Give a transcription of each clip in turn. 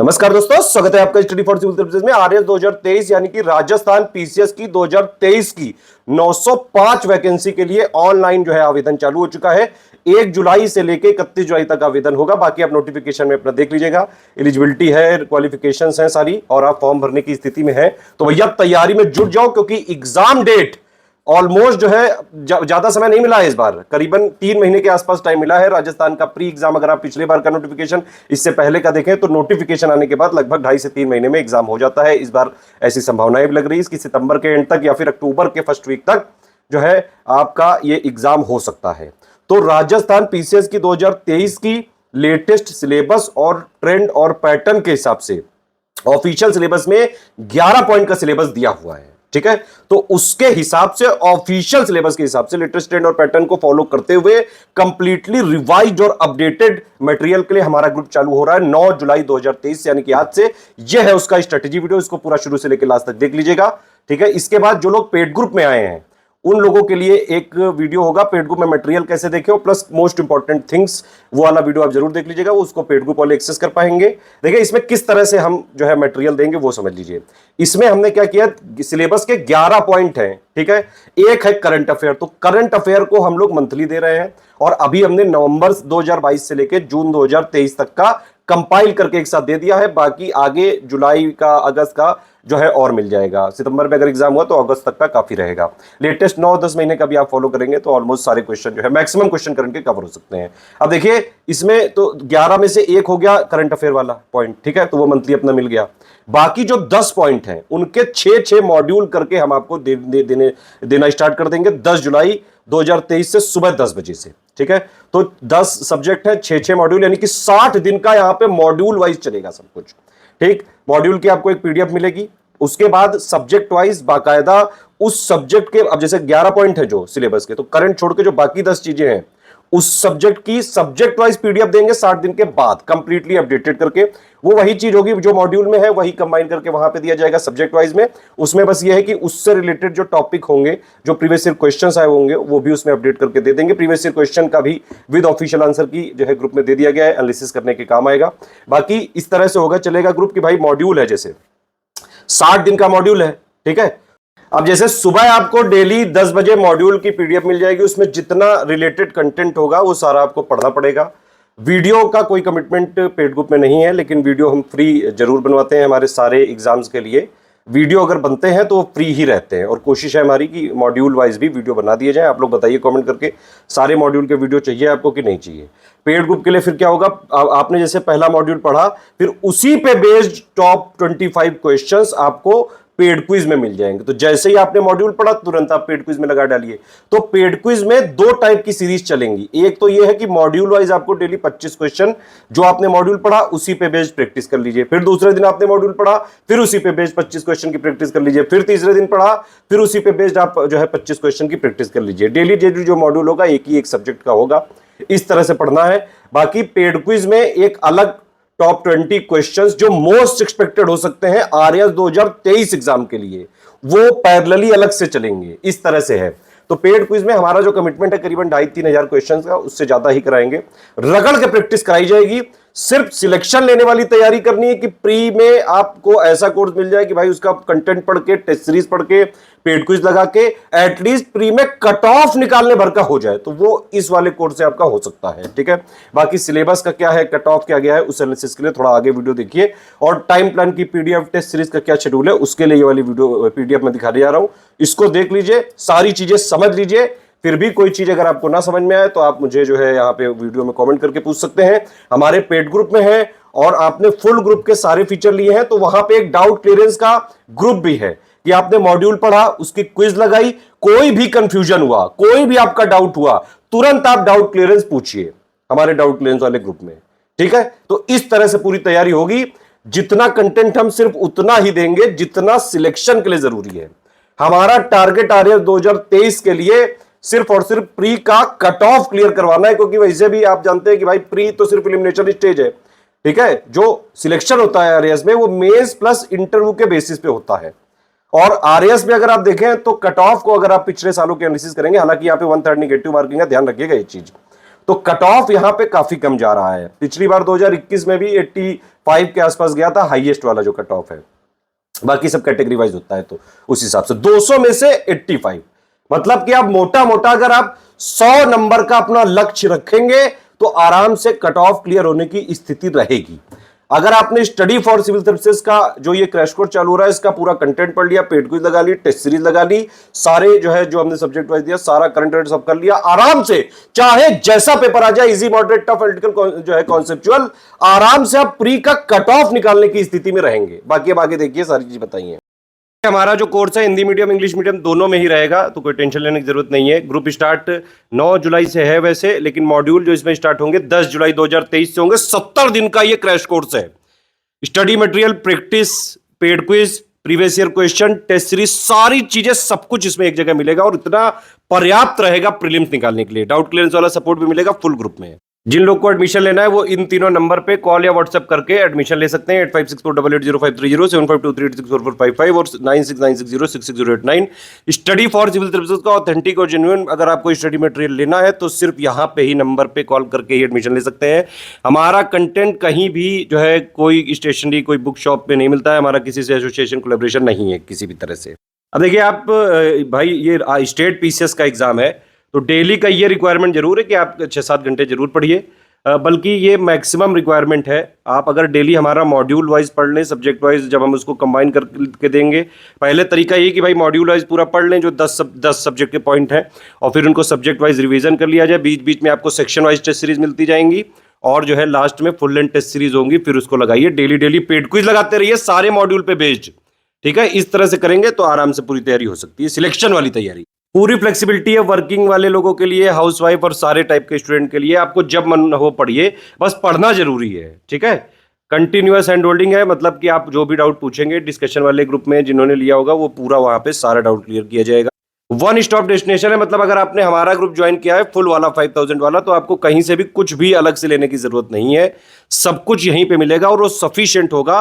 नमस्कार दोस्तों, स्वागत है आपका स्टडी फॉर सिविल सर्विसेज में। आरएस 2023 यानी कि राजस्थान पीसीएस की 2023 की 905 वैकेंसी के लिए ऑनलाइन जो है आवेदन चालू हो चुका है। 1 जुलाई से लेकर 31 जुलाई तक आवेदन होगा। बाकी आप नोटिफिकेशन में अपना देख लीजिएगा। एलिजिबिलिटी है, क्वालिफिकेशंस हैं सारी, और आप फॉर्म भरने की स्थिति में है तो भैया तैयारी में जुट जाओ, क्योंकि एग्जाम डेट ऑलमोस्ट जो है ज्यादा समय नहीं मिला है। इस बार करीबन 3 महीने के आसपास टाइम मिला है। राजस्थान का प्री एग्जाम, अगर आप पिछले बार का नोटिफिकेशन इससे पहले का देखें तो नोटिफिकेशन आने के बाद लगभग 2.5 से 3 महीने में एग्जाम हो जाता है। इस बार ऐसी संभावनाएं भी लग रही है कि सितंबर के एंड तक या फिर अक्टूबर के फर्स्ट वीक तक जो है आपका ये एग्जाम हो सकता है। तो राजस्थान पीसीएस की 2023 की लेटेस्ट सिलेबस और ट्रेंड और पैटर्न के हिसाब से ऑफिशियल सिलेबस में 11 पॉइंट का सिलेबस दिया हुआ है, ठीक है। तो उसके हिसाब से, ऑफिशियल सिलेबस के हिसाब से, लेटेस्ट ट्रेंड और पैटर्न को फॉलो करते हुए कंप्लीटली रिवाइज्ड और अपडेटेड मटेरियल के लिए हमारा ग्रुप चालू हो रहा है 9 जुलाई 2023 यानी कि आज से। यह है उसका स्ट्रेटेजी वीडियो, इसको पूरा शुरू से लेकर लास्ट तक देख लीजिएगा, ठीक है। इसके बाद जो लोग पेड ग्रुप में आए हैं उन लोगों के लिए एक वीडियो होगा, पेड ग्रुप में मटेरियल कैसे देखें, प्लस मोस्ट इंपॉर्टेंट थिंग्स, वो वाला वीडियो आप जरूर देख लीजिएगा। उसको पेड ग्रुप वाले एक्सेस कर पाएंगे। देखिए इसमें किस तरह से हम जो है मटेरियल देंगे वो समझ लीजिए। इसमें हमने क्या किया, सिलेबस के 11 पॉइंट हैं, ठीक है। एक है करंट अफेयर, तो करंट अफेयर को हम लोग मंथली दे रहे हैं, और अभी हमने नवंबर 2022 से लेकर जून 2023 तक का कंपाइल करके एक साथ दे दिया है। बाकी आगे जुलाई का, अगस्त का जो है और मिल जाएगा। सितंबर में अगर एग्जाम हुआ तो अगस्त तक का काफी रहेगा। लेटेस्ट 9-10 महीने का भी आप फॉलो करेंगे तो ऑलमोस्ट सारे क्वेश्चन जो है, मैक्सिमम क्वेश्चन करंट के कवर हो सकते हैं। अब देखिए इसमें तो 11 में से एक हो गया करंट अफेयर वाला पॉइंट, ठीक है, तो वो मंथली अपना मिल गया। बाकी जो 10 पॉइंट हैं उनके 6-6 मॉड्यूल करके हम आपको देना स्टार्ट कर देंगे 10 जुलाई 2023 से सुबह 10 बजे से, ठीक है। तो 10 सब्जेक्ट है, 6-6 मॉड्यूल, यानी कि 60 दिन का यहां पे मॉड्यूल वाइज चलेगा सब कुछ, ठीक। मॉड्यूल की आपको एक पीडीएफ मिलेगी, उसके बाद सब्जेक्ट वाइज बाकायदा उस सब्जेक्ट के, अब जैसे 11 पॉइंट है जो सिलेबस के, तो करंट छोड़ के जो बाकी 10 चीजें हैं उस सब्जेक्ट की सब्जेक्ट वाइज पीडीएफ देंगे 60 दिन के बाद, कंप्लीटली अपडेटेड करके। वो वही चीज होगी जो मॉड्यूल में है, वही कंबाइन करके वहां पे दिया जाएगा सब्जेक्ट वाइज में। उसमें बस ये है कि उससे रिलेटेड जो टॉपिक होंगे, जो प्रीवियस ईयर क्वेश्चंस आए होंगे, वो भी उसमें अपडेट करके दे देंगे। प्रीवियस ईयर क्वेश्चन का भी विद ऑफिशियल आंसर की जो है ग्रुप में दे दिया गया है, एनालिसिस करने के काम आएगा। बाकी इस तरह से होगा, चलेगा ग्रुप की भाई मॉड्यूल है, जैसे 60 दिन का मॉड्यूल है, ठीक है। अब जैसे सुबह आपको डेली 10 बजे मॉड्यूल की पीडीएफ मिल जाएगी, उसमें जितना रिलेटेड कंटेंट होगा वो सारा आपको पढ़ना पड़ेगा। वीडियो का कोई कमिटमेंट पेड ग्रुप में नहीं है, लेकिन वीडियो हम फ्री जरूर बनवाते हैं हमारे सारे एग्जाम्स के लिए। वीडियो अगर बनते हैं तो फ्री ही रहते हैं, और कोशिश है हमारी कि मॉड्यूल वाइज भी वीडियो बना दिए जाए। आप लोग बताइए कमेंट करके, सारे मॉड्यूल के वीडियो चाहिए आपको कि नहीं चाहिए। पेड ग्रुप के लिए फिर क्या होगा, आपने जैसे पहला मॉड्यूल पढ़ा, फिर उसी पे बेस्ड टॉप 25 क्वेश्चंस आपको पेड क्विज में मिल जाएंगे। तो जैसे ही आपने मॉड्यूल पढ़ा तुरंत आप पेड क्विज में लगा डालिए। तो पेड क्विज में 2 टाइप की सीरीज चलेंगी। एक तो ये है कि मॉड्यूल वाइज आपको डेली 25 क्वेश्चन, जो आपने मॉड्यूल पढ़ा उसी पे बेस्ड प्रैक्टिस कर लीजिए। फिर दूसरे दिन आपने मॉड्यूल पढ़ा, फिर उसी पे बेस्ड 25 क्वेश्चन की प्रैक्टिस कर लीजिए। फिर तीसरे दिन पढ़ा, फिर उसी पे बेस्ड आप जो है 25 क्वेश्चन की प्रैक्टिस कर लीजिए। डेली जो मॉड्यूल होगा एक ही एक सब्जेक्ट का होगा, इस तरह से पढ़ना है। बाकी पेड क्विज में एक अलग टॉप 20 क्वेश्चंस जो मोस्ट एक्सपेक्टेड हो सकते हैं आरएस 2023 एग्जाम के लिए, वो पैरेलली अलग से चलेंगे, इस तरह से है। तो पेड क्विज में हमारा जो कमिटमेंट है करीबन 2,500-3 हजार क्वेश्चंस का, उससे ज्यादा ही कराएंगे। रगड़ के प्रैक्टिस कराई जाएगी। सिर्फ सिलेक्शन लेने वाली तैयारी करनी है कि प्री में आपको ऐसा कोर्स मिल जाए कि भाई उसका कंटेंट पढ़ के, टेस्ट सीरीज पढ़ के, पेड क्विज लगा के एटलीस्ट प्री में कट ऑफ निकालने भर का हो जाए, तो वो इस वाले कोर्स से आपका हो सकता है, ठीक है। बाकी सिलेबस का क्या है, कट ऑफ क्या गया है, उस एनालिसिस के लिए थोड़ा आगे वीडियो देखिए। और टाइम प्लान की पीडीएफ, टेस्ट सीरीज का क्या शेड्यूल है, उसके लिए ये वाली वीडियो पीडीएफ में दिखाने जा रहा हूं। इसको देख लीजिए, सारी चीजें समझ लीजिए। फिर भी कोई चीज अगर आपको ना समझ में आए तो आप मुझे जो है यहाँ पे वीडियो में कमेंट करके पूछ सकते हैं। हमारे पेड ग्रुप में है और आपने फुल ग्रुप के सारे फीचर लिए हैं, तो वहां पे एक डाउट क्लियरेंस का ग्रुप भी है कि आपने मॉड्यूल पढ़ा, उसकी क्विज लगाई, कोई भी कंफ्यूजन हुआ, कोई भी आपका डाउट हुआ, तुरंत आप डाउट क्लियरेंस पूछिए हमारे डाउट क्लियरेंस वाले ग्रुप में, ठीक है। तो इस तरह से पूरी तैयारी होगी। जितना कंटेंट हम सिर्फ उतना ही देंगे जितना सिलेक्शन के लिए जरूरी है। हमारा टारगेट आरएस 2023 के लिए सिर्फ और सिर्फ प्री का कट ऑफ क्लियर करवाना है, क्योंकि वैसे भी आप जानते हैं कि भाई प्री तो सिर्फ एलिमिनेशन स्टेज है, ठीक है। जो सिलेक्शन होता है आरएस में वो मेंस प्लस इंटरव्यू के बेसिस पे होता है। और आरएस में अगर आप देखें तो कट ऑफ को अगर आप पिछले सालों के एनालिसिस करेंगे, हालांकि यहाँ पे 1/3 नेगेटिव मार्किंग है, ध्यान रखिएगा ये चीज, तो कट ऑफ यहां पे काफी कम जा रहा है। पिछली बार 2021 में भी 85 के आसपास गया था, हाईएस्ट वाला जो कट ऑफ है। बाकी सब कैटेगरी वाइज होता है, तो उस हिसाब से 200 में से 85, मतलब कि आप मोटा मोटा अगर आप 100 नंबर का अपना लक्ष्य रखेंगे तो आराम से कट ऑफ क्लियर होने की स्थिति रहेगी। अगर आपने स्टडी फॉर सिविल सर्विसेज का जो ये क्रैश कोर्स चालू हो रहा है, इसका पूरा कंटेंट पढ़ लिया, पेड क्विज लगा ली, टेस्ट सीरीज लगा ली, सारे जो है जो हमने सब्जेक्ट वाइज दिया, सारा करंट अफेयर्स सब कर लिया, आराम से चाहे जैसा पेपर आ जाए, इजी मॉडरेट टफ एनालिटिकल जो है कॉन्सेप्चुअल, आराम से आप प्री का कट ऑफ निकालने की स्थिति में रहेंगे। बाकी अब आगे देखिए सारी चीज बताइए। हमारा जो कोर्स है हिंदी मीडियम इंग्लिश मीडियम दोनों में ही रहेगा, तो कोई टेंशन लेने की जरूरत नहीं है। ग्रुप स्टार्ट 9 जुलाई से है वैसे, लेकिन मॉड्यूल जो इसमें स्टार्ट होंगे 10 जुलाई 2023 से होंगे। 70 दिन का ये क्रैश कोर्स है। Study material, practice, paid quiz, previous year question, test series, सारी चीजें सब कुछ इसमें एक जगह मिलेगा और इतना पर्याप्त रहेगा प्रीलिम्स निकालने के लिए। डाउट क्लियरेंस वाला सपोर्ट भी मिलेगा फुल ग्रुप में। जिन लोग को एडमिशन लेना है वो इन तीनों नंबर पे कॉल या व्हाट्सएप करके एडमिशन ले सकते हैं। 8564880530, 7523844555 और 9696066089। स्टडी फॉर सिविल सर्विसेज का ऑथेंटिक और जेन्युइन अगर आपको स्टडी मटेरियल लेना है तो सिर्फ यहाँ पे ही नंबर पे कॉल करके ही एडमिशन ले सकते हैं। हमारा कंटेंट कहीं भी जो है कोई स्टेशनरी कोई बुक शॉप पे नहीं मिलता है, हमारा किसी से एसोसिएशन कोलैबोरेशन नहीं है किसी भी तरह से। अब देखिए आप भाई, ये स्टेट पीसीएस का एग्जाम है तो डेली का ये रिक्वायरमेंट जरूर है कि आप 6-7 घंटे जरूर पढ़िए, बल्कि ये मैक्सिमम रिक्वायरमेंट है। आप अगर डेली हमारा मॉड्यूल वाइज पढ़ लें, सब्जेक्ट वाइज जब हम उसको कंबाइन करके देंगे, पहले तरीका ये कि भाई मॉड्यूल वाइज पूरा पढ़ लें जो 10 सब्जेक्ट के पॉइंट हैं, और फिर उनको सब्जेक्ट वाइज रिवीजन कर लिया जाए। बीच बीच में आपको सेक्शन वाइज टेस्ट सीरीज मिलती जाएंगी और जो है लास्ट में फुल लेंथ टेस्ट सीरीज होंगी, फिर उसको लगाइए। डेली डेली पेड क्विज लगाते रहिए सारे मॉड्यूल पे बेस्ड, ठीक है। इस तरह से करेंगे तो आराम से पूरी तैयारी हो सकती है, सिलेक्शन वाली तैयारी। पूरी फ्लेक्सिबिलिटी है वर्किंग वाले लोगों के लिए, हाउसवाइफ और सारे टाइप के स्टूडेंट के लिए। आपको जब मन हो पढ़िए, बस पढ़ना जरूरी है, ठीक है। कंटिन्यूअस हैंड होल्डिंग है, मतलब कि आप जो भी डाउट पूछेंगे डिस्कशन वाले ग्रुप में जिन्होंने लिया होगा वो पूरा वहां पे सारा डाउट क्लियर किया जाएगा। वन स्टॉप डेस्टिनेशन है, मतलब अगर आपने हमारा ग्रुप ज्वाइन किया है फुल वाला 5000 वाला, तो आपको कहीं से भी कुछ भी अलग से लेने की जरूरत नहीं है, सब कुछ यहीं पे मिलेगा और वो सफिशिएंट होगा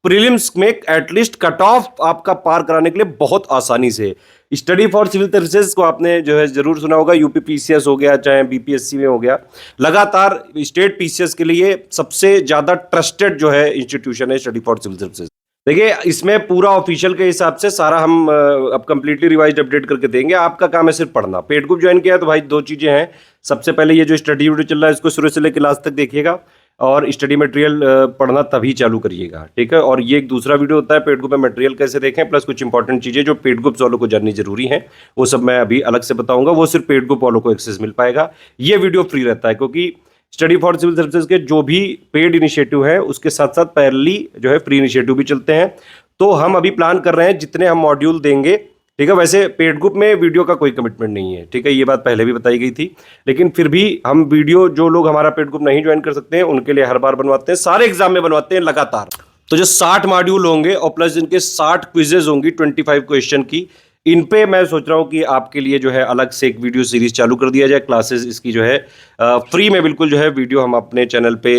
प्रीलिम्स में एटलीस्ट कट ऑफ आपका पार कराने के लिए बहुत आसानी से। स्टडी फॉर सिविल सर्विसेज को आपने जो है जरूर सुना होगा, यूपी पीसीएस हो गया चाहे बीपीएससी में हो गया, लगातार स्टेट पीसीएस के लिए सबसे ज्यादा ट्रस्टेड जो है इंस्टीट्यूशन है स्टडी फॉर सिविल सर्विसेज। देखिए इसमें पूरा ऑफिशियल के हिसाब से सारा हम अब कंप्लीटली रिवाइज्ड अपडेट करके देंगे। आपका काम है सिर्फ पढ़ना। पेड ग्रुप ज्वाइन किया है तो भाई दो चीजें हैं, सबसे पहले ये जो स्टडी वीडियो चल रहा है इसको शुरू से लेकर लास्ट तक देखिएगा और स्टडी मटेरियल पढ़ना तभी चालू करिएगा, ठीक है। और ये एक दूसरा वीडियो होता है पेड ग्रुप में मटेरियल कैसे देखें, प्लस कुछ इंपॉर्टेंट चीजें जो पेड ग्रुप वालों को जाननी जरूरी है वो सब मैं अभी अलग से बताऊंगा, वो सिर्फ पेड ग्रुप वालों को एक्सेस मिल पाएगा। ये वीडियो फ्री रहता है क्योंकि स्टडी फॉर सिविल सर्विसेज के जो भी पेड इनिशिएटिव है उसके साथ साथ पैरेलली जो है फ्री इनिशिएटिव भी चलते हैं। तो हम अभी प्लान कर रहे हैं जितने हम मॉड्यूल देंगे, ठीक है। वैसे पेड ग्रुप में वीडियो का कोई कमिटमेंट नहीं है, ठीक है, ये बात पहले भी बताई गई थी, लेकिन फिर भी हम वीडियो जो लोग हमारा पेड ग्रुप नहीं ज्वाइन कर सकते हैं उनके लिए हर बार बनवाते हैं, सारे एग्जाम में बनवाते हैं लगातार। तो जो 60 मॉड्यूल होंगे और प्लस इनके 60 क्विजेज होंगी 25 क्वेश्चन की, इन पे मैं सोच रहा हूँ कि आपके लिए जो है अलग से एक वीडियो सीरीज चालू कर दिया जाए। क्लासेस इसकी जो है फ्री में बिल्कुल जो है वीडियो हम अपने चैनल पे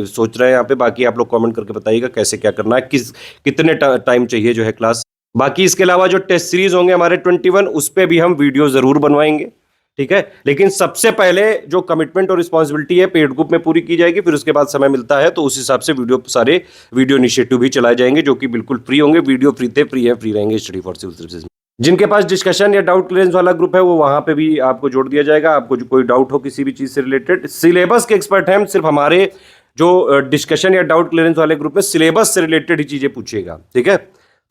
सोच रहे हैं यहाँ पे। बाकी आप लोग कमेंट करके बताइएगा कैसे क्या करना है, कितने टाइम चाहिए जो है क्लास। बाकी इसके अलावा जो टेस्ट सीरीज होंगे हमारे 21 उस पे भी हम वीडियो जरूर बनवाएंगे, ठीक है। लेकिन सबसे पहले जो कमिटमेंट और रिस्पॉन्सिबिलिटी है पेड ग्रुप में पूरी की जाएगी, फिर उसके बाद समय मिलता है तो उस हिसाब से सारे वीडियो इनिशिएटिव भी चलाए जाएंगे जो कि बिल्कुल फ्री होंगे। वीडियो फ्री रहेंगे स्टडी फॉर सिविल सर्विसेज में। जिनके पास डिस्कशन या डाउट क्लियरेंस वाला ग्रुप है वो वहां पे भी आपको जोड़ दिया जाएगा। आपको जो कोई डाउट हो किसी भी चीज से रिलेटेड, सिलेबस के एक्सपर्ट हैं हम, सिर्फ हमारे जो डिस्कशन या डाउट क्लियरेंस वाले ग्रुप में सिलेबस से रिलेटेड ही चीजें पूछिएगा, ठीक है।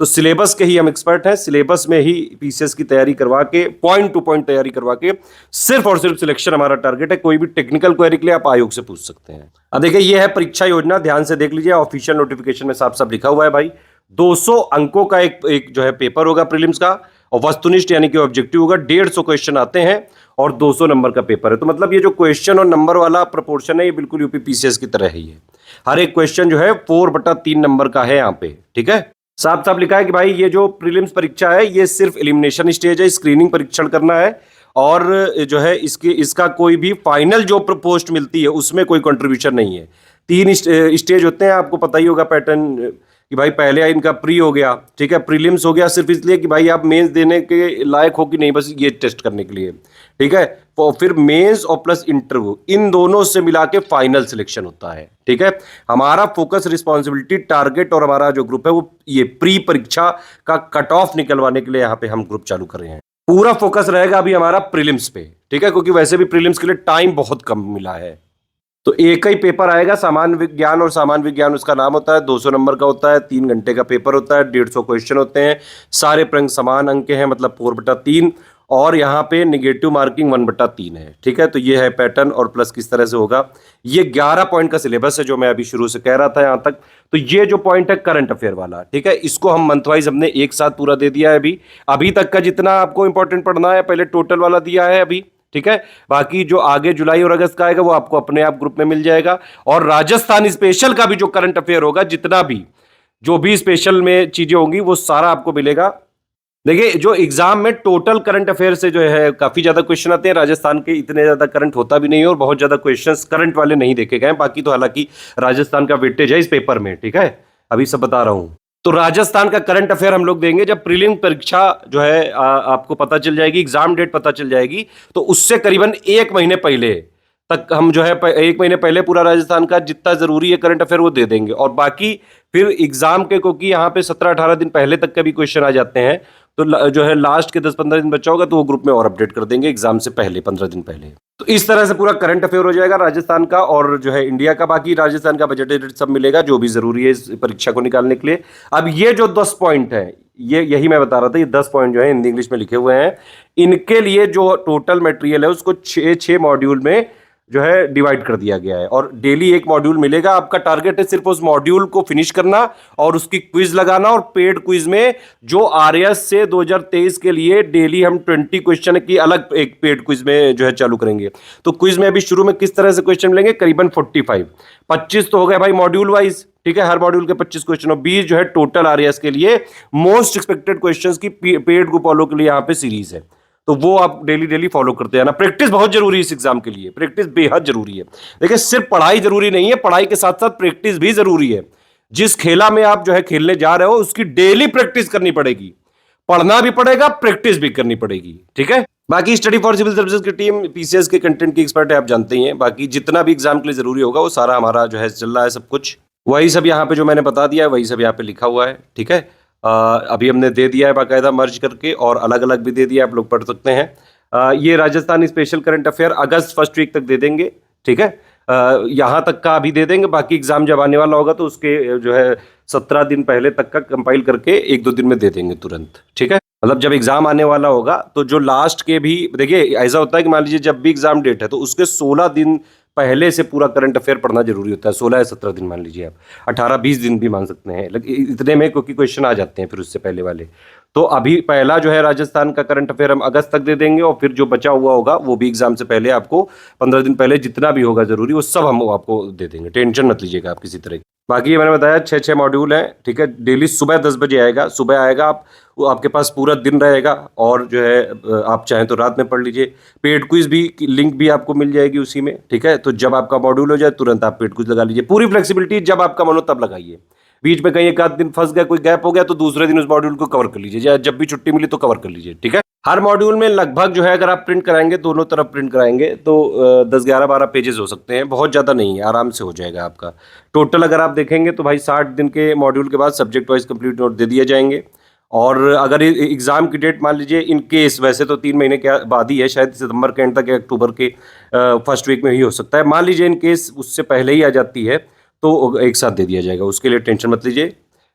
तो सिलेबस के ही हम एक्सपर्ट हैं, सिलेबस में ही पीसीएस की तैयारी करवा के पॉइंट टू पॉइंट तैयारी करवा के सिर्फ और सिर्फ सिलेक्शन हमारा टारगेट है। कोई भी टेक्निकल क्वेरी के लिए आप आयोग से पूछ सकते हैं। अब देखिए ये है परीक्षा योजना, ध्यान से देख लीजिए, ऑफिशियल नोटिफिकेशन में साफ साफ लिखा हुआ है भाई 200 अंकों का एक जो है पेपर होगा प्रीलिम्स का, और वस्तुनिष्ठ यानी कि ऑब्जेक्टिव होगा। 150 क्वेश्चन आते हैं और 200 नंबर का पेपर है। तो मतलब ये जो क्वेश्चन और नंबर वाला प्रोपोर्शन है ये बिल्कुल यूपी पीसीएस की तरह ही है। हर एक क्वेश्चन जो है 4/3 नंबर का है यहाँ पे, ठीक है। साफ साफ लिखा है कि भाई ये जो प्रीलिम्स परीक्षा है ये सिर्फ एलिमिनेशन स्टेज है, स्क्रीनिंग परीक्षण करना है, और जो है इसका कोई भी फाइनल जो पोस्ट मिलती है उसमें कोई कंट्रीब्यूशन नहीं है। 3 स्टेज होते हैं, आपको पता ही होगा पैटर्न कि भाई पहले इनका प्री हो गया, ठीक है, प्रीलिम्स हो गया सिर्फ इसलिए कि भाई आप मेंस देने के लायक हो कि नहीं, बस ये टेस्ट करने के लिए, ठीक है। तो फिर मेंस और प्लस इंटरव्यू, इन दोनों से मिला के फाइनल सिलेक्शन होता है, ठीक है। हमारा फोकस, रिस्पॉन्सिबिलिटी, टारगेट और हमारा जो ग्रुप है वो ये प्री परीक्षा का कट ऑफ निकलवाने के लिए यहाँ पे हम ग्रुप चालू कर रहे हैं। पूरा फोकस रहेगा अभी हमारा प्रीलिम्स पे, ठीक है, क्योंकि वैसे भी प्रीलिम्स के लिए टाइम बहुत कम मिला है। तो एक ही पेपर आएगा, सामान्य विज्ञान, और सामान्य विज्ञान उसका नाम होता है, 200 नंबर का होता है, 3 घंटे का पेपर होता है, 150 क्वेश्चन होते हैं, सारे प्रश्न समान अंक के हैं, मतलब 4/3, और यहाँ पे निगेटिव मार्किंग 1/3 है, ठीक है। तो ये है पैटर्न, और प्लस किस तरह से होगा, ये 11 पॉइंट का सिलेबस है जो मैं अभी शुरू से कह रहा था यहाँ तक। तो ये जो पॉइंट है करंट अफेयर वाला, ठीक है, इसको हम मंथ वाइज हमने एक साथ पूरा दे दिया है अभी तक का जितना आपको इंपॉर्टेंट पढ़ना है, पहले टोटल वाला दिया है अभी, ठीक है। बाकी जो आगे जुलाई और अगस्त का आएगा वो आपको अपने आप ग्रुप में मिल जाएगा। और राजस्थान स्पेशल का भी जो करंट अफेयर होगा, जितना भी जो भी स्पेशल में चीजें होंगी वो सारा आपको मिलेगा। देखिए, जो एग्जाम में टोटल करंट अफेयर से जो है काफी ज्यादा क्वेश्चन आते हैं, राजस्थान के इतने ज्यादा करंट होता भी नहीं है, और बहुत ज्यादा क्वेश्चंस करंट वाले नहीं देखे गए। बाकी तो हालांकि राजस्थान का वेटेज है इस पेपर में, ठीक है, अभी सब बता रहा हूं। तो राजस्थान का करंट अफेयर हम लोग देंगे जब प्रीलिम परीक्षा जो है आपको पता चल जाएगी, एग्जाम डेट पता चल जाएगी, तो उससे करीबन 1 महीने पहले तक हम जो है 1 महीने पहले पूरा राजस्थान का जितना जरूरी है करंट अफेयर वो दे देंगे। और बाकी फिर एग्जाम के, क्योंकि यहाँ पे 17-18 दिन पहले तक के भी क्वेश्चन आ जाते हैं, तो जो है लास्ट के 10-15 दिन बचा होगा तो वो ग्रुप में और अपडेट कर देंगे एग्जाम से पहले, 15 दिन पहले। तो इस तरह से पूरा करंट अफेयर हो जाएगा राजस्थान का और जो है इंडिया का। बाकी राजस्थान का बजट सब मिलेगा जो भी जरूरी है इस परीक्षा को निकालने के लिए। अब ये जो 10 पॉइंट है, ये यही मैं बता रहा था, ये 10 पॉइंट जो है हिंदी इंग्लिश में लिखे हुए हैं, इनके लिए जो टोटल मटेरियल है उसको 6 मॉड्यूल में जो है डिवाइड कर दिया गया है, और डेली एक मॉड्यूल मिलेगा। आपका टारगेट है सिर्फ उस मॉड्यूल को फिनिश करना और उसकी क्विज लगाना। और पेड क्विज में जो आरएस से 2023 के लिए डेली हम 20 क्वेश्चन की अलग एक पेड क्विज में जो है चालू करेंगे। तो क्विज में अभी शुरू में किस तरह से क्वेश्चन मिलेंगे, करीबन 45, 25 तो हो गए भाई मॉड्यूल वाइज, ठीक है, हर मॉड्यूल के 25 क्वेश्चन, और 20 जो है टोटल आरएस के लिए मोस्ट एक्सपेक्टेड क्वेश्चंस की पेड ग्रुप वालों के लिए यहाँ पे सीरीज है। तो वो आप डेली फॉलो करते हैं ना। प्रैक्टिस बहुत जरूरी है इस एग्जाम के लिए, प्रैक्टिस बेहद जरूरी है। देखिए, सिर्फ पढ़ाई जरूरी नहीं है, पढ़ाई के साथ साथ प्रैक्टिस भी जरूरी है। जिस खेला में आप जो है खेलने जा रहे हो उसकी डेली प्रैक्टिस करनी पड़ेगी, पढ़ना भी पड़ेगा, प्रैक्टिस भी करनी पड़ेगी, ठीक है। बाकी स्टडी फॉर सिविल सर्विसेज की टीम पीसीएस के कंटेंट की एक्सपर्ट है, आप जानते ही हैं। बाकी जितना भी एग्जाम के लिए जरूरी होगा वो सारा हमारा जो है चल रहा है, सब कुछ वही सब यहाँ पे जो मैंने बता दिया है वही सब यहाँ पे लिखा हुआ है, ठीक है। अभी हमने दे दिया है बाकायदा मर्ज करके, और अलग अलग भी दे दिया, आप लोग पढ़ सकते हैं। ये राजस्थान स्पेशल करंट अफेयर अगस्त फर्स्ट वीक तक दे देंगे, ठीक है। यहाँ तक का अभी दे देंगे, बाकी एग्जाम जब आने वाला होगा तो उसके जो है 17 दिन पहले तक का कंपाइल करके 1-2 दिन में दे देंगे तुरंत, ठीक है। मतलब जब एग्जाम आने वाला होगा तो जो लास्ट के भी, देखिए ऐसा होता है कि मान लीजिए जब भी एग्जाम डेट है तो उसके 16 दिन पहले से पूरा करंट अफेयर पढ़ना जरूरी होता है। 16 या 17 दिन मान लीजिए, आप 18-20 दिन भी मान सकते हैं इतने में, क्योंकि क्वेश्चन आ जाते हैं फिर उससे पहले वाले। तो अभी पहला जो है राजस्थान का करंट अफेयर हम अगस्त तक दे देंगे, और फिर जो बचा हुआ होगा वो भी एग्जाम से पहले आपको 15 दिन पहले जितना भी होगा जरूरी वो सब हम आपको दे देंगे। टेंशन मत लीजिएगा आप किसी तरह की। बाकी ये मैंने बताया 6 मॉड्यूल हैं, ठीक है। डेली सुबह 10 बजे आएगा, सुबह आएगा आप, वो आपके पास पूरा दिन रहेगा, और जो है आप चाहें तो रात में पढ़ लीजिए। पेड क्विज भी लिंक भी आपको मिल जाएगी उसी में, ठीक है। तो जब आपका मॉड्यूल हो जाए तुरंत आप पेड क्विज लगा लीजिए, पूरी फ्लेक्सिबिलिटी, जब आपका मन हो तब लगाइए। बीच में कहीं एक आध दिन फंस गया, कोई गैप हो गया तो दूसरे दिन उस मॉड्यूल को कवर कर लीजिए, जब भी छुट्टी मिली तो कवर कर लीजिए, ठीक है। हर मॉड्यूल में लगभग जो है अगर आप प्रिंट कराएंगे, दोनों तरफ प्रिंट कराएंगे तो 10, 11, 12 पेजेस हो सकते हैं, बहुत ज़्यादा नहीं है, आराम से हो जाएगा आपका। टोटल अगर आप देखेंगे तो भाई 60 दिन के मॉड्यूल के बाद सब्जेक्ट वाइज कंप्लीट नोट दे दिए जाएंगे। और अगर एग्जाम की डेट मान लीजिए इन केस, वैसे तो 3 महीने के बाद ही है, शायद सितंबर के एंड तक या अक्टूबर के फर्स्ट वीक में ही हो सकता है, मान लीजिए इन केस उससे पहले ही आ जाती है तो एक साथ दे दिया जाएगा, उसके लिए टेंशन मत लीजिए।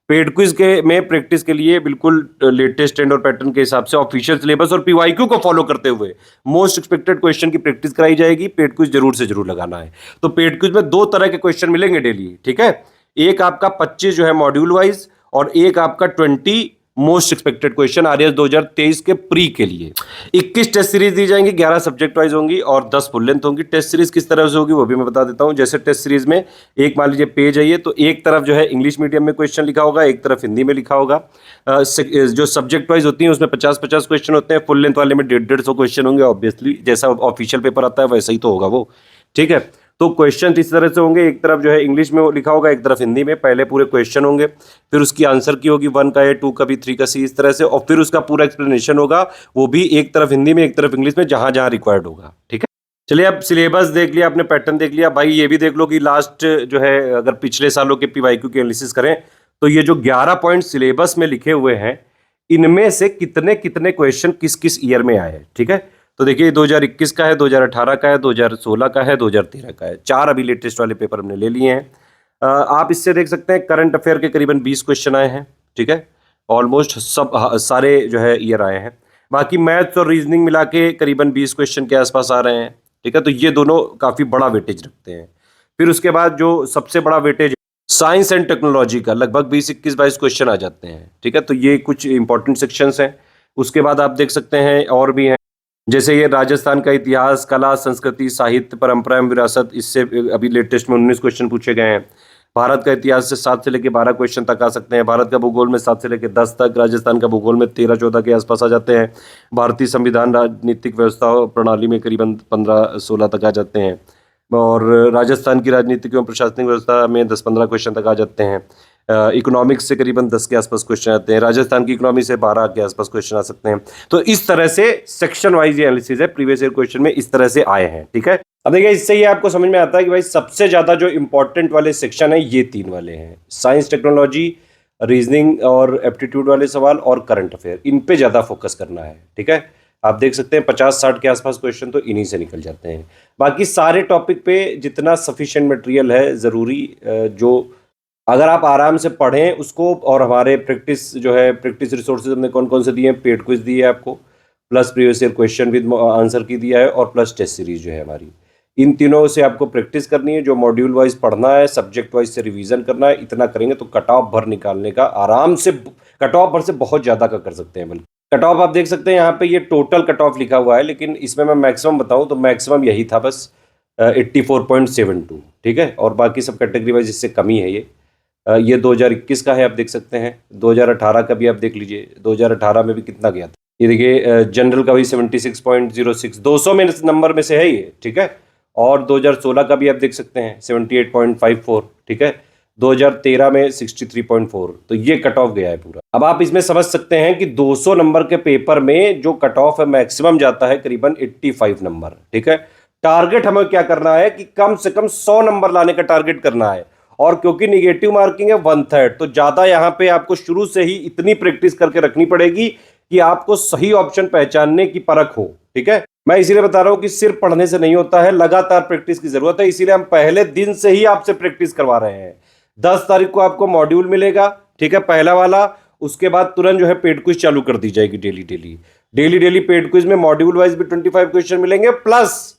पेड क्विज के में प्रैक्टिस के लिए बिल्कुल लेटेस्ट ट्रेंड और पैटर्न के हिसाब से ऑफिशियल सिलेबस और पीवाईक्यू को फॉलो करते हुए मोस्ट एक्सपेक्टेड क्वेश्चन की प्रैक्टिस कराई जाएगी। पेड क्विज जरूर से जरूर लगाना है। तो पेड क्विज में 2 तरह के क्वेश्चन मिलेंगे डेली, ठीक है। एक आपका 25 जो है मॉड्यूल वाइज, और एक आपका 20 मोस्ट एक्सपेक्टेड क्वेश्चन आरएस 2023 के प्री के लिए। 21 टेस्ट सीरीज दी जाएंगी, 11 सब्जेक्ट वाइज होंगी और 10 फुल लेंथ होंगी। टेस्ट सीरीज किस तरह से होगी वो भी मैं बता देता हूं। जैसे टेस्ट सीरीज में एक मान लीजिए पेज है ये, तो एक तरफ जो है इंग्लिश मीडियम में क्वेश्चन लिखा होगा, एक तरफ हिंदी में लिखा होगा। जो सब्जेक्ट वाइज होती है उसमें 50-50 क्वेश्चन होते हैं, फुल लेंथ वाले में 150-150 क्वेश्चन होंगे। ऑब्वियसली जैसा ऑफिशियल पेपर आता है वैसा ही तो होगा वो, ठीक है। तो क्वेश्चन इस तरह से होंगे, एक तरफ जो है इंग्लिश में लिखा होगा, एक तरफ हिंदी में। पहले पूरे क्वेश्चन होंगे, फिर उसकी आंसर की होगी, 1 का ए, 2 का बी, 3 का सी, इस तरह से, और फिर उसका पूरा एक्सप्लेनेशन होगा, वो भी एक तरफ हिंदी में एक तरफ इंग्लिश में, जहां जहां रिक्वायर्ड होगा। ठीक है, चलिए अब सिलेबस देख लिया आपने, पैटर्न देख लिया भाई। ये भी देख लो कि लास्ट जो है अगर पिछले सालों के पीवाईक्यू की एनालिसिस करें तो ये जो 11 पॉइंट सिलेबस में लिखे हुए हैं, इनमें से कितने कितने क्वेश्चन किस किस ईयर में आए हैं। ठीक है, तो देखिए 2021 का है, 2018 का है, 2016 का है, 2013 का है, 4 अभी लेटेस्ट वाले पेपर हमने ले लिए हैं। आप इससे देख सकते हैं करंट अफेयर के करीबन 20 क्वेश्चन आए हैं। ठीक है, ऑलमोस्ट सब सारे जो है ईयर आए हैं। बाकी मैथ्स और रीजनिंग मिला के करीबन 20 क्वेश्चन के आसपास आ रहे हैं। ठीक है, तो ये दोनों काफी बड़ा वेटेज रखते हैं। फिर उसके बाद जो सबसे बड़ा वेटेज साइंस एंड टेक्नोलॉजी का, लगभग 20, 21, 22 क्वेश्चन आ जाते हैं। ठीक है, तो ये कुछ इंपॉर्टेंट सेक्शंस हैं। उसके बाद आप देख सकते हैं और भी हैं, जैसे ये राजस्थान का इतिहास, कला, संस्कृति, साहित्य, परंपरा एवं विरासत, इससे अभी लेटेस्ट में 19 क्वेश्चन पूछे गए हैं। भारत का इतिहास से 7 से लेकर 12 क्वेश्चन तक आ सकते हैं। भारत का भूगोल में 7 से लेकर 10 तक, राजस्थान का भूगोल में 13-14 के आसपास आ जाते हैं। भारतीय संविधान राजनीतिक व्यवस्था प्रणाली में करीबन 15-16 तक आ जाते हैं। और राजस्थान की राजनीतिक एवं प्रशासनिक व्यवस्था में 10-15 क्वेश्चन तक आ जाते हैं। इकोनॉमिक्स से करीबन 10 के आसपास क्वेश्चन आते हैं। राजस्थान की इकोनॉमी से 12 के आसपास क्वेश्चन आ सकते हैं। तो इस तरह से सेक्शन वाइज ये एनालिसिस है, प्रीवियस ईयर क्वेश्चन में इस तरह से आए हैं। ठीक है, अब देखिए इससे ये आपको समझ में आता है कि भाई सबसे ज्यादा जो इंपॉर्टेंट वाले सेक्शन है ये 3 वाले हैं, साइंस, टेक्नोलॉजी, रीजनिंग और एप्टीट्यूड वाले सवाल और करंट अफेयर, इन पे ज्यादा फोकस करना है। ठीक है, आप देख सकते हैं 50-60 के आसपास क्वेश्चन तो इन्हीं से निकल जाते हैं। बाकी सारे टॉपिक पे जितना सफिशिएंट मटेरियल है जरूरी, जो अगर आप आराम से पढ़ें उसको, और हमारे प्रैक्टिस जो है, प्रैक्टिस रिसोर्सेज हमने कौन कौन से दिए हैं, पेड क्विज दिए है आपको, plus previous year question with answer की दिया है, और प्लस टेस्ट सीरीज जो है हमारी, इन तीनों से आपको प्रैक्टिस करनी है। जो मॉड्यूल वाइज पढ़ना है, सब्जेक्ट वाइज से रिवीजन करना है, इतना करेंगे तो कट ऑफ भर निकालने का आराम से, कट ऑफ भर से बहुत ज़्यादा का कर सकते हैं। बल्कि कट ऑफ आप देख सकते हैं यहाँ पे, ये टोटल कट ऑफ लिखा हुआ है, लेकिन इसमें मैं मैक्सिमम बताऊँ तो मैक्सिमम यही था बस 84.72। ठीक है, और बाकी सब कैटेगरी वाइज इससे कमी है। ये 2021 का है, आप देख सकते हैं। 2018 का भी आप देख लीजिए, 2018 में भी कितना गया था। ये देखिए जनरल का भी 76.06, 200 में नंबर में से है ये। ठीक है, और 2016 का भी आप देख सकते हैं 78.54। ठीक है, 2013 में 63.4। तो ये कट ऑफ गया है पूरा। अब आप इसमें समझ सकते हैं कि 200 नंबर के पेपर में जो कट ऑफ है मैक्सिमम जाता है करीबन 85 नंबर। ठीक है, टारगेट हमें क्या करना है कि कम से कम 100 नंबर लाने का टारगेट करना है। और क्योंकि निगेटिव मार्किंग है 1/3, तो ज्यादा यहां पे आपको शुरू से ही इतनी प्रैक्टिस करके रखनी पड़ेगी कि आपको सही ऑप्शन पहचानने की परख हो। ठीक है, मैं इसीलिए बता रहा हूं कि सिर्फ पढ़ने से नहीं होता है, लगातार प्रैक्टिस की जरूरत है। इसीलिए हम पहले दिन से ही आपसे प्रैक्टिस करवा रहे हैं। 10 तारीख को आपको मॉड्यूल मिलेगा। ठीक है, पहला वाला। उसके बाद तुरंत जो है पेड क्विज चालू कर दी जाएगी, डेली पेड क्विज में मॉड्यूल वाइज भी 25 क्वेश्चन मिलेंगे, प्लस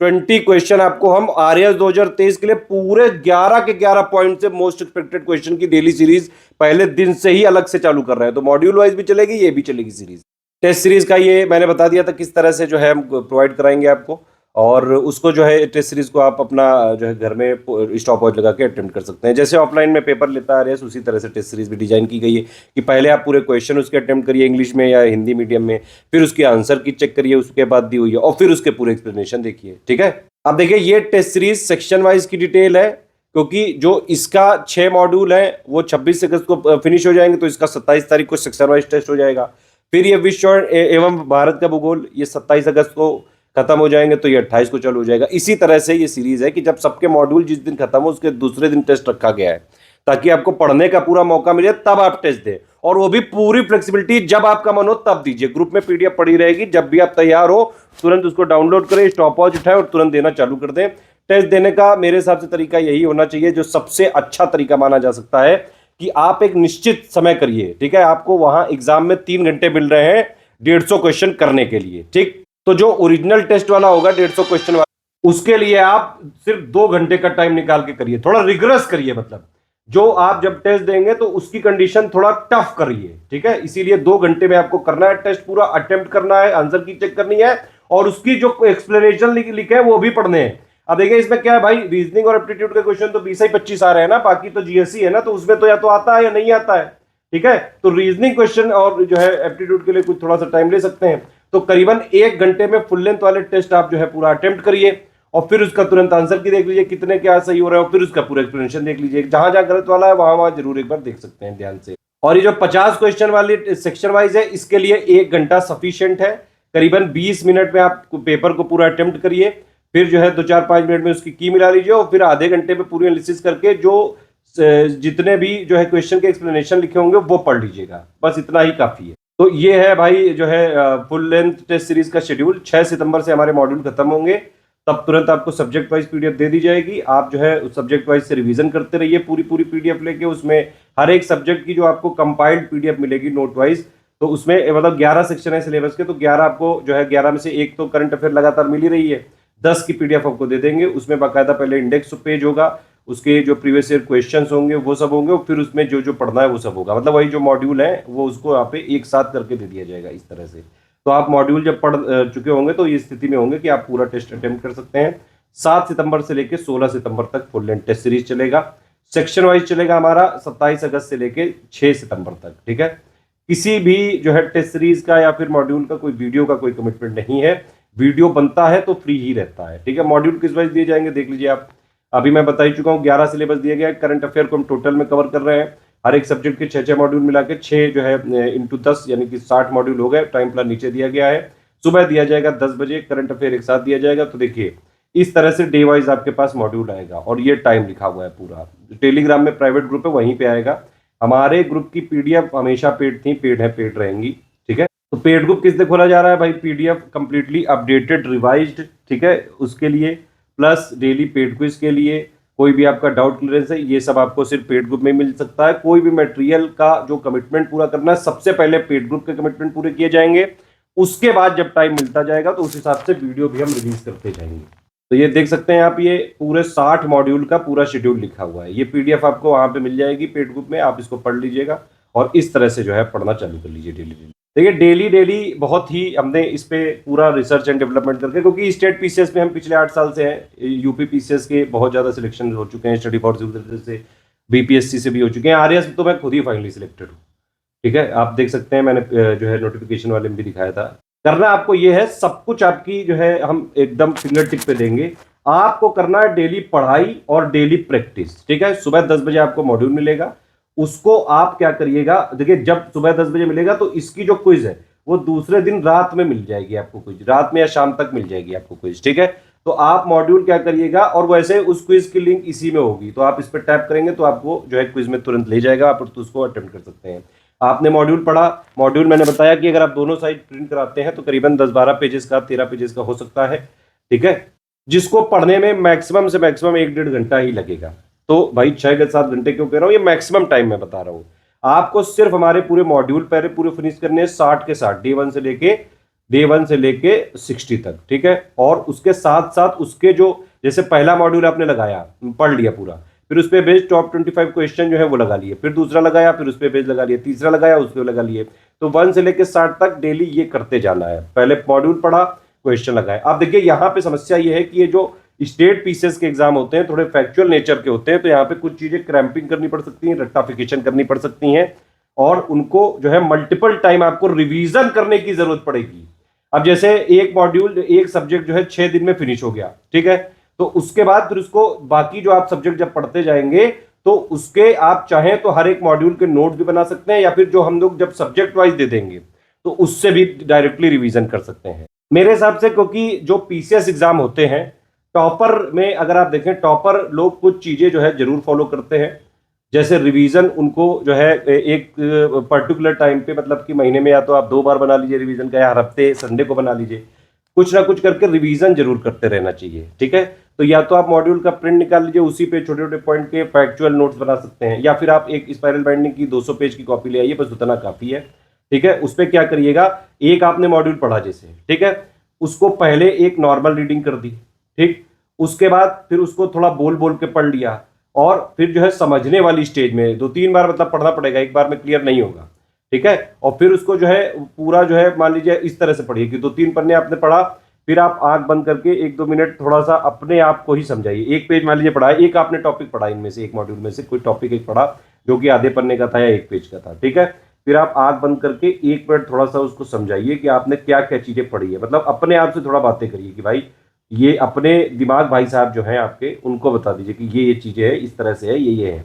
20 क्वेश्चन आपको हम आरएस 2023 के लिए पूरे 11 के 11 पॉइंट से मोस्ट एक्सपेक्टेड क्वेश्चन की डेली सीरीज पहले दिन से ही अलग से चालू कर रहे हैं। तो मॉड्यूल वाइज भी चलेगी, ये भी चलेगी सीरीज। टेस्ट सीरीज का ये मैंने बता दिया था किस तरह से जो है हम प्रोवाइड कराएंगे आपको, और उसको जो है टेस्ट सीरीज को आप अपना जो है घर में स्टॉप वॉच लगा के अटेम्प्ट कर सकते हैं। जैसे ऑफलाइन में पेपर लेता है उसी तरह से टेस्ट सीरीज भी डिजाइन की गई है कि पहले आप पूरे क्वेश्चन उसके अटेम्प्ट करिए इंग्लिश में या हिंदी मीडियम में, फिर उसकी आंसर की चेक करिए, उसके बाद दी हुई है, और फिर उसके पूरे एक्सप्लेनेशन देखिए। ठीक है, अब देखिए ये टेस्ट सीरीज सेक्शन वाइज की डिटेल है, क्योंकि जो इसका 6 मॉड्यूल है वो 26 अगस्त को फिनिश हो जाएंगे, तो इसका 27 तारीख को सेक्शन वाइज टेस्ट हो जाएगा। फिर ये विश्व एवं भारत का भूगोल ये 27 अगस्त को खत्म हो जाएंगे, तो ये 28 को चालू हो जाएगा। इसी तरह से ये सीरीज है कि जब सबके मॉड्यूल जिस दिन खत्म हो उसके दूसरे दिन टेस्ट रखा गया है, ताकि आपको पढ़ने का पूरा मौका मिले, तब आप टेस्ट दें। और वो भी पूरी फ्लेक्सिबिलिटी, जब आपका मन हो तब दीजिए। ग्रुप में पीडीएफ पड़ी रहेगी, जब भी आप तैयार हो तुरंत उसको डाउनलोड करें, स्टॉप वॉच उठाएं और तुरंत देना चालू कर दें। टेस्ट देने का मेरे हिसाब से तरीका यही होना चाहिए, जो सबसे अच्छा तरीका माना जा सकता है, कि आप एक निश्चित समय करिए। ठीक है, आपको वहां एग्जाम में 3 घंटे मिल रहे हैं 150 क्वेश्चन करने के लिए। ठीक, तो जो ओरिजिनल टेस्ट वाला होगा 150 क्वेश्चन वाला, उसके लिए आप सिर्फ 2 घंटे का टाइम निकाल के करिए। थोड़ा रिगरस करिए, मतलब जो आप जब टेस्ट देंगे तो उसकी कंडीशन थोड़ा टफ करिए। ठीक है, इसीलिए 2 घंटे में आपको करना है टेस्ट, पूरा अटेम्प्ट करना है, आंसर की चेक करनी है, और उसकी जो एक्सप्लेनेशन लिखे हैं वो भी पढ़ने हैं। अब देखिए इसमें क्या है भाई, रीजनिंग और एप्टीट्यूड के क्वेश्चन तो 20-25 आ रहे हैं ना, बाकी तो जीएसई है ना, तो उसमें तो या तो आता है या नहीं आता है। ठीक है, तो रीजनिंग क्वेश्चन और जो है एप्टीट्यूड के लिए कुछ थोड़ा सा टाइम ले सकते हैं। तो करीबन 1 घंटे में फुल लेंथ वाले टेस्ट आप जो है पूरा अटेम्प्ट करिए, और फिर उसका तुरंत आंसर की देख लीजिए कितने क्या सही हो रहा है, और फिर उसका पूरा एक्सप्लेनेशन देख लीजिए, जहां जहां गलत वाला है वहां वहां जरूर एक बार देख सकते हैं ध्यान से। और ये जो 50 क्वेश्चन वाली सेक्शन वाइज है, इसके लिए 1 घंटा सफिशियंट है। करीबन 20 मिनट में आप पेपर को पूरा अटेम्प्ट करिए, फिर जो है 2-4-5 मिनट में उसकी की मिला लीजिए, और फिर आधे घंटे में पूरी एनालिसिस करके जो जितने भी जो है क्वेश्चन के एक्सप्लेनेशन लिखे होंगे वो पढ़ लीजिएगा, बस इतना ही काफी है। तो ये है भाई जो है फुल लेंथ टेस्ट सीरीज का शेड्यूल। 6 सितंबर से हमारे मॉड्यूल खत्म होंगे, तब तुरंत आपको सब्जेक्ट वाइज पीडीएफ दे दी जाएगी। आप जो है उस सब्जेक्ट वाइज से रिवीजन करते रहिए, पूरी पूरी पीडीएफ लेके। उसमें हर एक सब्जेक्ट की जो आपको कंपाइल्ड पीडीएफ मिलेगी नोट वाइज, तो उसमें मतलब 11 सेक्शन है सिलेबस के, तो 11 आपको जो है 11 में से एक तो करंट अफेयर लगातार मिल ही रही है, 10 की पीडीएफ आपको दे देंगे। उसमें बाकायदा पहले इंडेक्स पेज होगा, उसके जो प्रीवियस ईयर क्वेश्चंस होंगे वो सब होंगे, और फिर उसमें जो जो पढ़ना है वो सब होगा। मतलब वही जो मॉड्यूल है वो उसको यहाँ पे एक साथ करके दे दिया जाएगा इस तरह से। तो आप मॉड्यूल जब पढ़ चुके होंगे तो इस स्थिति में होंगे कि आप पूरा टेस्ट अटेम्प्ट कर सकते हैं। 7 सितंबर से लेकर 16 सितंबर तक फुल लेंथ टेस्ट सीरीज चलेगा। सेक्शन वाइज चलेगा हमारा 27 अगस्त से लेकर 6 सितंबर तक, ठीक है। किसी भी जो है टेस्ट सीरीज का या फिर मॉड्यूल का कोई वीडियो का कोई कमिटमेंट नहीं है, वीडियो बनता है तो फ्री ही रहता है, ठीक है। मॉड्यूल किस वाइज दिए जाएंगे देख लीजिए आप, अभी मैं बता ही चुका हूँ 11 सिलेबस दिया गया है। करंट अफेयर को हम टोटल में कवर कर रहे हैं, हर एक सब्जेक्ट के 6-6 मॉड्यूल मिला के 6 जो है इंटू 10 यानी कि 60 मॉड्यूल हो गए। टाइम प्लान नीचे दिया गया है, सुबह दिया जाएगा 10 बजे, करंट अफेयर एक साथ दिया जाएगा। तो देखिए इस तरह से डे वाइज आपके पास मॉड्यूल आएगा, और ये टाइम लिखा हुआ है पूरा। टेलीग्राम में प्राइवेट ग्रुप है वहीं पे आएगा। हमारे ग्रुप की पीडीएफ हमेशा पेड थी, पेड है, पेड रहेंगी, ठीक है। तो पेड ग्रुप किस लिए खोला जा रहा है भाई? पीडीएफ कंप्लीटली अपडेटेड रिवाइज्ड, ठीक है, उसके लिए, प्लस डेली पेड क्विज के लिए। कोई भी आपका डाउट क्लियरेंस है, ये सब आपको सिर्फ पेड ग्रुप में मिल सकता है। कोई भी मटेरियल का जो कमिटमेंट पूरा करना है, सबसे पहले पेड ग्रुप के कमिटमेंट पूरे किए जाएंगे। उसके बाद जब टाइम मिलता जाएगा तो उस हिसाब से वीडियो भी हम रिलीज करते जाएंगे। तो ये देख सकते हैं आप, ये पूरे 60 मॉड्यूल का पूरा शेड्यूल लिखा हुआ है। ये पीडीएफ आपको वहां पे मिल जाएगी पेड ग्रुप में, आप इसको पढ़ लीजिएगा और इस तरह से जो है पढ़ना चालू कर लीजिए डेली डेली। देखिए डेली डेली बहुत ही हमने इस पे पूरा रिसर्च एंड डेवलपमेंट करके, क्योंकि स्टेट पीसीएस में हम पिछले 8 साल से हैं, यूपी पीसीएस के बहुत ज्यादा सिलेक्शन हो चुके हैं, स्टडी फॉर सिविल से, बीपीएससी से भी हो चुके हैं, आरएएस तो मैं खुद ही फाइनली सिलेक्टेड हूँ, ठीक है। आप देख सकते हैं मैंने जो है नोटिफिकेशन वाले में भी दिखाया था। करना आपको ये है, सब कुछ आपकी जो है हम एकदम फिंगर टिप पे देंगे। आपको करना है डेली पढ़ाई और डेली प्रैक्टिस, ठीक है। सुबह 10 बजे आपको मॉड्यूल मिलेगा, उसको आप क्या करिएगा, देखिए जब सुबह 10 बजे मिलेगा तो इसकी जो क्विज है वो दूसरे दिन रात में मिल जाएगी आपको, क्विज रात में या शाम तक मिल जाएगी आपको क्विज, ठीक है। तो आप मॉड्यूल क्या करिएगा, और वैसे उस क्विज की लिंक इसी में होगी, तो आप इस पर टैप करेंगे तो आपको जो है क्विज में तुरंत ले जाएगा, आप तो उसको अटेम्प्ट कर सकते हैं। आपने मॉड्यूल पढ़ा, मॉड्यूल मैंने बताया कि अगर आप दोनों साइड प्रिंट कराते हैं तो करीबन 10-12 पेजेस का, 13 पेजेस का हो सकता है, ठीक है, जिसको पढ़ने में मैक्सिमम से मैक्सिमम 1-1.5 घंटा ही लगेगा। तो भाई 6-7 घंटे क्यों कह रहा हूं, ये मैक्सिमम टाइम मैं बता रहा हूं। आपको सिर्फ हमारे पूरे मॉड्यूल पहले पूरे फिनिश करने हैं 60 के 60, डे वन से लेके 60 तक, ठीक है। और उसके साथ साथ उसके जो, जैसे पहला मॉड्यूल आपने लगाया, पढ़ लिया पूरा, फिर उस पर बेस्ड टॉप 25 क्वेश्चन जो है वो लगा लिए, फिर दूसरा लगाया, फिर उस पर बेस्ड लगा लिए, तीसरा लगाया, उस पर लगा लिए। तो 1 से लेकर 60 तक डेली ये करते जाना है। पहले मॉड्यूल पढ़ा, क्वेश्चन लगाए। आप देखिए यहाँ पे समस्या ये है कि ये जो स्टेट पीसीएस के एग्जाम होते हैं थोड़े फैक्चुअल नेचर के होते हैं, तो यहाँ पे कुछ चीजें क्रैम्पिंग करनी पड़ सकती हैं, रट्टाफिकेशन करनी पड़ सकती हैं, और उनको जो है मल्टीपल टाइम आपको रिवीजन करने की जरूरत पड़ेगी। अब जैसे एक मॉड्यूल, एक सब्जेक्ट जो है 6 दिन में फिनिश हो गया, ठीक है, तो उसके बाद फिर उसको बाकी जो आप सब्जेक्ट जब पढ़ते जाएंगे तो उसके आप चाहें तो हर एक मॉड्यूल के नोट भी बना सकते हैं, या फिर जो हम लोग जब सब्जेक्ट वाइज दे देंगे तो उससे भी डायरेक्टली रिवीजन कर सकते हैं मेरे हिसाब से। क्योंकि जो पीसीएस एग्जाम होते हैं, टॉपर में अगर आप देखें, टॉपर लोग कुछ चीजें जो है जरूर फॉलो करते हैं, जैसे रिवीजन उनको जो है एक पर्टिकुलर टाइम पे, मतलब कि महीने में या तो आप 2 बार बना लीजिए रिवीजन का, या हर हफ्ते संडे को बना लीजिए, कुछ ना कुछ करके रिवीजन जरूर करते रहना चाहिए, ठीक है। तो या तो आप मॉड्यूल का प्रिंट निकाल लीजिए, उसी पे छोटे छोटे पॉइंट के फैक्चुअल नोट्स बना सकते हैं, या फिर आप एक स्पाइरल बाइंडिंग की 200 पेज की कॉपी ले आइए, बस उतना काफी है, ठीक है। उस पर क्या करिएगा, एक आपने मॉड्यूल पढ़ा जैसे, ठीक है, उसको पहले एक नॉर्मल रीडिंग कर दी, ठीक, उसके बाद फिर उसको थोड़ा बोल बोल के पढ़ लिया, और फिर जो है समझने वाली स्टेज में 2-3 बार मतलब पढ़ना पड़ेगा, एक बार में क्लियर नहीं होगा, ठीक है। और फिर उसको जो है पूरा जो है मान लीजिए इस तरह से पढ़िए कि 2-3 पन्ने आपने पढ़ा, फिर आप आंख बंद करके 1-2 मिनट थोड़ा सा अपने आप को ही समझाइए। एक पेज मान लीजिए पढ़ा, एक आपने टॉपिक पढ़ा, इनमें से एक मॉड्यूल में से कोई टॉपिक एक पढ़ा जो कि आधे पन्ने का था या 1 पेज का था, ठीक है। फिर आप आंख बंद करके 1 मिनट थोड़ा सा उसको समझाइए कि आपने क्या क्या चीजें पढ़ी है, मतलब अपने आप से थोड़ा बातें करिए कि भाई ये अपने दिमाग भाई साहब जो हैं आपके, उनको बता दीजिए कि ये चीजें है, इस तरह से है, ये है,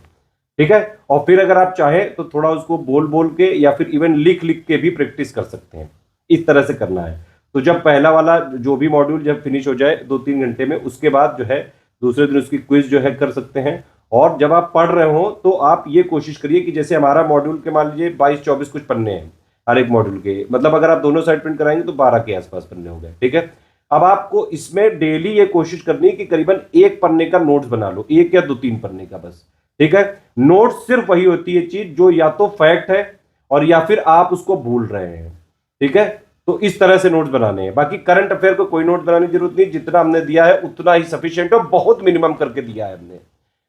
ठीक है। और फिर अगर आप चाहें तो थोड़ा उसको बोल बोल के या फिर इवन लिख लिख के भी प्रैक्टिस कर सकते हैं, इस तरह से करना है। तो जब पहला वाला जो भी मॉड्यूल जब फिनिश हो जाए 2-3 घंटे में, उसके बाद जो है दूसरे दिन उसकी क्विज जो है कर सकते हैं। और जब आप पढ़ रहे हो तो आप ये कोशिश करिए कि जैसे हमारा मॉड्यूल के मान लीजिए 22-24 कुछ पन्ने हैं हर एक मॉड्यूल के, मतलब अगर आप दोनों साइड प्रिंट कराएंगे तो 12 के आसपास पन्ने हो गए, ठीक है। अब आपको इसमें डेली ये कोशिश करनी है कि करीबन एक पन्ने का नोट्स बना लो, एक या 2-3 पन्ने का बस, ठीक है। नोट्स सिर्फ वही होती है चीज जो या तो फैक्ट है और या फिर आप उसको भूल रहे हैं, ठीक है। तो इस तरह से नोट्स बनाने हैं। बाकी करंट अफेयर को कोई नोट बनाने की जरूरत नहीं, जितना हमने दिया है उतना ही सफिशिएंट है, बहुत मिनिमम करके दिया है हमने।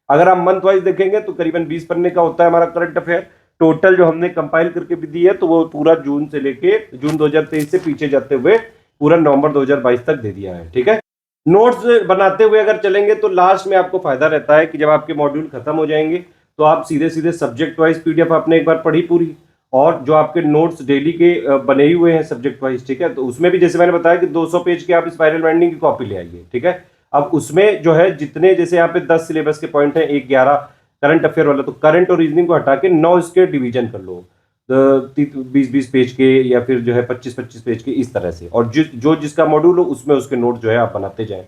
अगर आप मंथ वाइज देखेंगे तो करीबन 20 पन्ने का होता है हमारा करंट अफेयर टोटल, जो हमने कंपाइल करके भी दी है, तो वो पूरा जून से लेके जून 2023 से पीछे जाते हुए पूरा नवंबर 2022 तक दे दिया है, ठीक है। नोट्स बनाते हुए अगर चलेंगे तो लास्ट में आपको फायदा रहता है कि जब आपके मॉड्यूल खत्म हो जाएंगे तो आप सीधे सीधे सब्जेक्ट वाइज पीडीएफ आपने एक बार पढ़ी पूरी, और जो आपके नोट्स डेली के बने ही हुए हैं सब्जेक्ट वाइज, ठीक है, तो उसमें भी जैसे मैंने बताया कि 200 पेज की आप स्पाइरल बाइंडिंग की कॉपी ले आइए, ठीक है। अब उसमें जो है जितने, जैसे यहाँ पे 10 सिलेबस के पॉइंट हैं, एक 11 करंट अफेयर वाला, तो करंट और रीजनिंग को हटा के 9 इसके डिवीजन कर लो, 20-20 पेज के या फिर जो है 25-25 पेज के, इस तरह से। और जो जिसका मॉड्यूल हो उसमें उसके नोट जो है आप बनाते जाएं।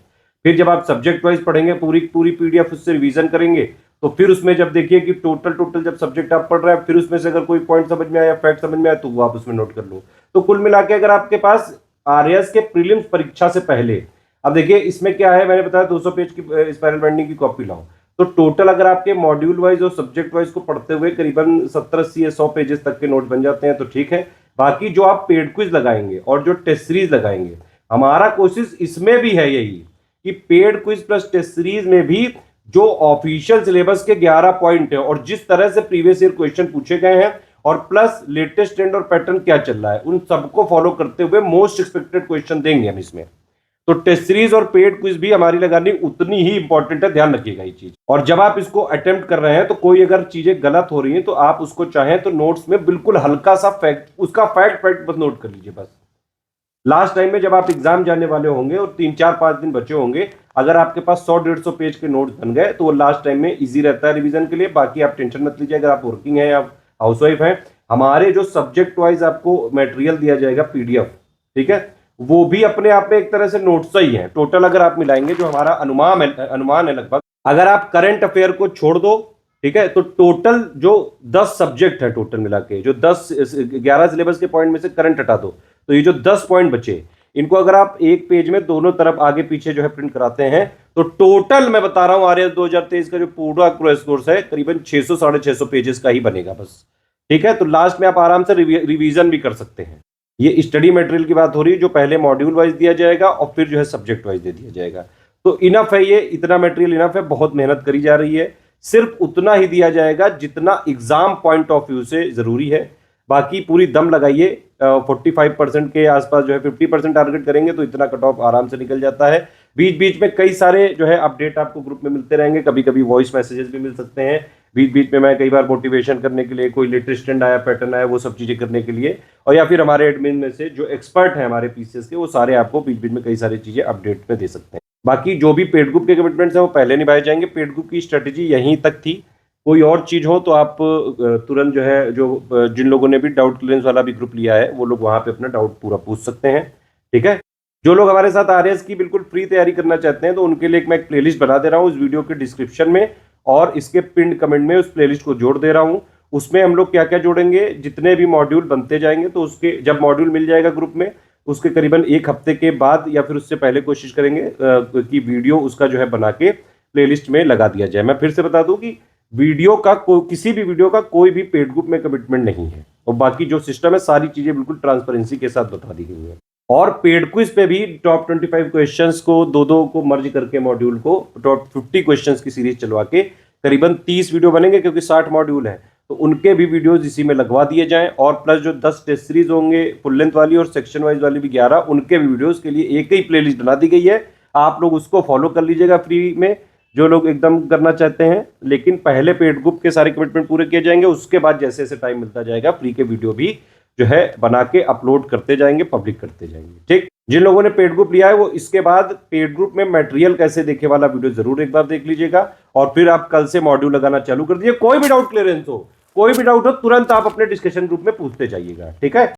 फिर जब आप सब्जेक्ट वाइज पढ़ेंगे पूरी पूरी पीडीएफ उससे रिवीजन करेंगे, तो फिर उसमें जब देखिए कि टोटल जब सब्जेक्ट आप पढ़ रहे हैं, फिर उसमें से अगर कोई पॉइंट समझ में आया, फैक्ट समझ में आया, तो वो आप उसमें नोट कर लो। तो कुल मिला के अगर आपके पास आरएएस के प्रीलिम्स परीक्षा से पहले, अब देखिए इसमें क्या है, मैंने बताया 200 पेज की स्पाइरल बाइंडिंग की कॉपी लाओ, तो टोटल अगर आपके मॉड्यूल वाइज और सब्जेक्ट वाइज को पढ़ते हुए करीबन 70-80 या 100 पेजेस तक के नोट बन जाते हैं, तो ठीक है। बाकी जो आप पेड क्विज लगाएंगे और जो टेस्ट सीरीज लगाएंगे, हमारा कोशिश इसमें भी है यही कि paid quiz plus test series में भी जो ऑफिशियल सिलेबस के 11 पॉइंट है और जिस तरह से प्रीवियस ईयर क्वेश्चन पूछे गए हैं और प्लस लेटेस्ट ट्रेंड और पैटर्न क्या चल रहा है, उन सबको फॉलो करते हुए मोस्ट एक्सपेक्टेड क्वेश्चन देंगे हम इसमें। तो टेस्ट सीरीज और पेड क्विज भी हमारी लगानी उतनी ही इंपॉर्टेंट है, ध्यान रखिएगा ये चीज। और जब आप इसको अटेम्प्ट कर रहे हैं तो कोई अगर चीजें गलत हो रही हैं तो आप उसको चाहें तो नोट्स में बिल्कुल हल्का सा फैक्ट, उसका फैक्ट बस नोट कर लीजिए बस। लास्ट टाइम में जब आप एग्जाम जाने वाले होंगे और 3-4-5 दिन बचे होंगे, अगर आपके पास 100-150 पेज के नोट्स बन गए तो वो लास्ट टाइम में इजी रहता है रिवीजन के लिए। बाकी आप टेंशन मत लीजिए, अगर आप वर्किंग है या हाउसवाइफ हैं, हमारे जो सब्जेक्ट वाइज आपको मटेरियल दिया जाएगा पीडीएफ, ठीक है, वो भी अपने आप में एक तरह से नोट्स ही है। टोटल अगर आप मिलाएंगे जो हमारा अनुमान है लगभग, अगर आप करंट अफेयर को छोड़ दो, ठीक है, तो टोटल जो 10 सब्जेक्ट है टोटल मिला के, जो 11 सिलेबस के पॉइंट में से करंट हटा दो, तो ये जो 10 पॉइंट बचे, इनको अगर आप एक पेज में दोनों तरफ आगे पीछे जो है प्रिंट कराते हैं, तो टोटल मैं बता रहा हूं आरएएस 2023 का जो पूरा क्रैश कोर्स है करीबन 600-650 पेजेस का ही बनेगा बस, ठीक है। तो लास्ट में आप आराम से रिवीजन भी कर सकते हैं। ये स्टडी मटेरियल की बात हो रही है जो पहले मॉड्यूल वाइज दिया जाएगा और फिर जो है सब्जेक्ट वाइज दे दिया जाएगा। तो इनफ है, ये इतना मटेरियल इनफ है, बहुत मेहनत करी जा रही है। सिर्फ उतना ही दिया जाएगा जितना एग्जाम पॉइंट ऑफ व्यू से जरूरी है। बाकी पूरी दम लगाइए, 45% के आसपास जो है 50% टारगेट करेंगे तो इतना कट ऑफ आराम से निकल जाता है। बीच बीच में कई सारे जो है अपडेट आपको ग्रुप में मिलते रहेंगे, कभी कभी वॉइस मैसेजेस भी मिल सकते हैं। बीच बीच में मैं कई बार मोटिवेशन करने के लिए, कोई लेटेस्ट ट्रेंड आया, पैटर्न आया, वो सब चीजें करने के लिए, और या फिर हमारे एडमिन में से जो एक्सपर्ट हैं हमारे पीसीएस के, वो सारे आपको बीच बीच में कई सारी चीजें अपडेट में दे सकते हैं। बाकी जो भी पेड ग्रुप के कमिटमेंट्स हैं वो पहले निभाए जाएंगे। पेड ग्रुप की स्ट्रेटेजी यहीं तक थी। कोई और चीज हो तो आप तुरंत जो है, जो जिन लोगों ने भी डाउट क्लियरेंस वाला भी ग्रुप लिया है वो लोग वहां पे अपना डाउट पूरा पूछ सकते हैं, ठीक है। जो लोग हमारे साथ आरएएस की बिल्कुल फ्री तैयारी करना चाहते हैं तो उनके लिए मैं एक प्लेलिस्ट बना दे रहा हूँ उस वीडियो के डिस्क्रिप्शन में, और इसके पिन कमेंट में उस प्लेलिस्ट को जोड़ दे रहा हूँ। उसमें हम लोग क्या क्या जोड़ेंगे, जितने भी मॉड्यूल बनते जाएंगे, तो उसके जब मॉड्यूल मिल जाएगा ग्रुप में, उसके करीबन 1 हफ्ते के बाद या फिर उससे पहले कोशिश करेंगे कि वीडियो उसका जो है बना के प्लेलिस्ट में लगा दिया जाए। मैं फिर से बता दूं कि वीडियो का किसी भी वीडियो का कोई भी पेड ग्रुप में कमिटमेंट नहीं है, और बाकी जो सिस्टम है सारी चीजें बिल्कुल ट्रांसपेरेंसी के साथ बता दी गई है। और पेड क्विज पे भी टॉप 25 क्वेश्चंस को दो को मर्ज करके मॉड्यूल को टॉप 50 क्वेश्चंस की सीरीज चलवा के करीबन 30 वीडियो बनेंगे, क्योंकि 60 मॉड्यूल है, तो उनके भी वीडियोस इसी में लगवा दिए जाएं। और प्लस जो 10 टेस्ट सीरीज होंगे फुल लेंथ वाली और सेक्शन वाइज वाली भी 11, उनके भी वीडियोस के लिए एक ही प्लेलिस्ट बना दी गई है। आप लोग उसको फॉलो कर लीजिएगा फ्री में, जो लोग एकदम करना चाहते हैं। लेकिन पहले पेड ग्रुप के सारे कमिटमेंट पूरे किए जाएंगे, उसके बाद जैसे जैसे टाइम मिलता जाएगा फ्री के वीडियो भी जो है बना के अपलोड करते जाएंगे, पब्लिक करते जाएंगे। ठीक, जिन लोगों ने पेड ग्रुप लिया है वो इसके बाद पेड ग्रुप में मटेरियल कैसे देखे वाला वीडियो जरूर एक बार देख लीजिएगा, और फिर आप कल से मॉड्यूल लगाना चालू कर दीजिए। कोई भी डाउट क्लियरेंस हो, कोई भी डाउट हो, तुरंत आप अपने डिस्कशन ग्रुप में पूछते जाइएगा। ठीक है।